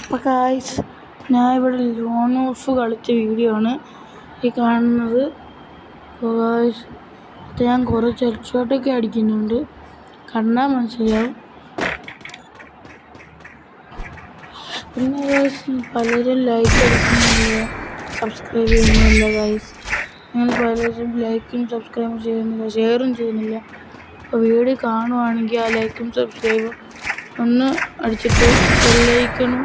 അപ്പോൾ ഗായ്സ്, ഞാൻ ഇവിടെ ലോൺ ഓഫ് കളിച്ച വീഡിയോ ആണ് ഈ കാണുന്നത്. ഗായ്സ്, അത് ഞാൻ കുറച്ച് ഹെഡ്ഷോട്ടൊക്കെ അടിക്കുന്നുണ്ട്, കണ്ടാൽ മനസ്സിലാവും. പിന്നെ ഗായ്സ്, പലരും ലൈക്ക് അടിക്കുന്നില്ല, സബ്സ്ക്രൈബ് ചെയ്യുന്നില്ല ഗായ്സ്. നിങ്ങൾ പലരും ലൈക്കും സബ്സ്ക്രൈബും ചെയ്യുന്നില്ല, ഷെയറും ചെയ്യുന്നില്ല. അപ്പോൾ വീഡിയോ കാണുവാണെങ്കിൽ ആ ലൈക്കും സബ്സ്ക്രൈബും ഒന്ന് അടിച്ചിട്ട് ബെല്ലൈക്കണും